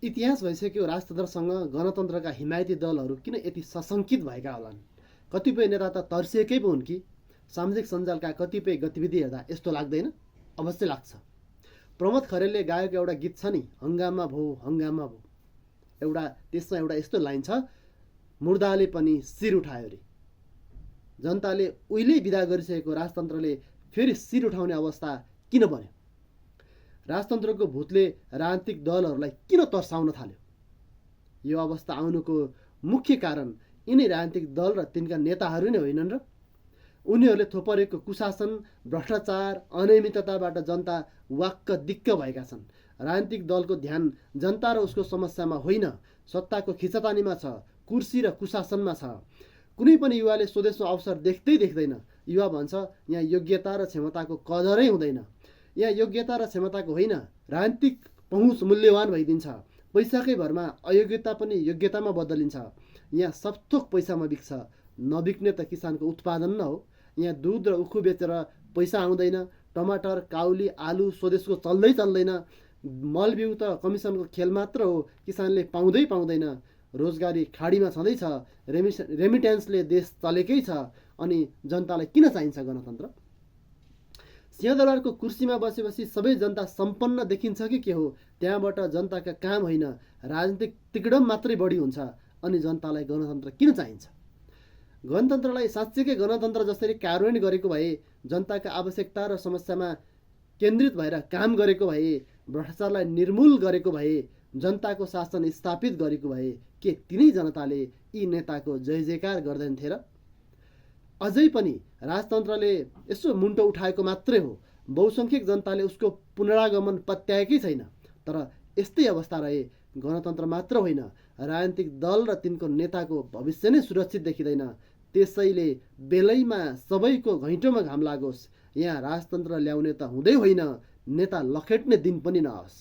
इतिहास भइसक्यो राजतन्त्रसँग गणतन्त्रका हिमायती दलहरू किन यति सशङ्कित भएका होलान्। कतिपय नेता त तर्सिएकै पो हुन् कि। सामाजिक सञ्जालका कतिपय गतिविधि हेर्दा यस्तो लाग्दैन? अवश्य लाग्छ। प्रमोद खरेलले गाएको एउटा गीत छ नि, हङ्गामा भो हङ्गामा भो। त्यसमा एउटा यस्तो लाइन छ, मुर्दाले पनि शिर उठायो रे। जनताले उहिल्यै विदा गरिसकेको राजतन्त्रले फेरि शिर उठाउने अवस्था किन बन्यो? राजतन्त्रको भूतले राजनीतिक दलहरूलाई किन तर्साउन थाल्यो? यो अवस्था आउनुको मुख्य कारण यिनै राजनीतिक दल र तिनका नेताहरू नै होइनन् र? उनीहरूले थोपरेको कुशासन, भ्रष्टाचार, अनियमितताबाट जनता वाक्क दिक्क भएका छन्। राजनीतिक दलको ध्यान जनता र उसको समस्यामा होइन, सत्ताको खिचातानीमा छ, कुर्सी र कुशासनमा छ। कुनै पनि युवाले स्वदेशमा अवसर देख्दैन। युवा भन्छ यहाँ योग्यता र क्षमताको कदरै हुँदैन। यहाँ योग्यता र क्षमताको होइन, राजनीतिक पहुँच मूल्यवान भइदिन्छ। पैसाकै भरमा अयोग्यता पनि योग्यतामा बदलिन्छ। यहाँ सबथोक पैसामा बिक्छ। नबिक्ने त किसानको उत्पादन न हो। यहाँ दुध र उखु बेचेर पैसा आउँदैन। टमाटर, काउली, आलु स्वदेशको चल्दैन। मलबिउ त कमिसनको खेल मात्र हो, किसानले पाउँदैन। रोजगारी खाडीमा छँदैछ। रेमिट्यान्सले देश चलेकै छ। अनि जनतालाई किन चाहिन्छ गणतन्त्र? सिंहदरबारको कुर्सीमा बसेपछि सबै जनता सम्पन्न देखिन्छ कि के हो? त्यहाँबाट जनताका काम होइन, राजनीतिक तिकडम मात्रै बढी हुन्छ। अनि जनतालाई गणतन्त्र किन चाहिन्छ? गणतन्त्रलाई साँच्चैकै गणतन्त्र जसरी कार्यान्वयन गरेको भए, जनताका आवश्यकता र समस्यामा केन्द्रित भएर काम गरेको भए, भ्रष्टाचारलाई निर्मूल गरेको भए, जनताको शासन स्थापित गरेको भए, के तिनै जनताले यी नेताको जय जयकार गर्दैनथे र? अझै पनि राजतन्त्रले यसो मुन्टो उठाएको मात्रै हो। बहुसङ्ख्यक जनताले उसको पुनरागमन पत्याएकै छैन। तर यस्तै अवस्था रहे गणतन्त्र मात्र होइन, राजनीतिक दल र तिनको नेताको भविष्य नै सुरक्षित देखिँदैन। त्यसैले बेलैमा सबैको घैँटोमा घाम लागोस्। यहाँ राजतन्त्र ल्याउने त हुँदै होइन, नेता लखेट्ने दिन पनि नआओस्।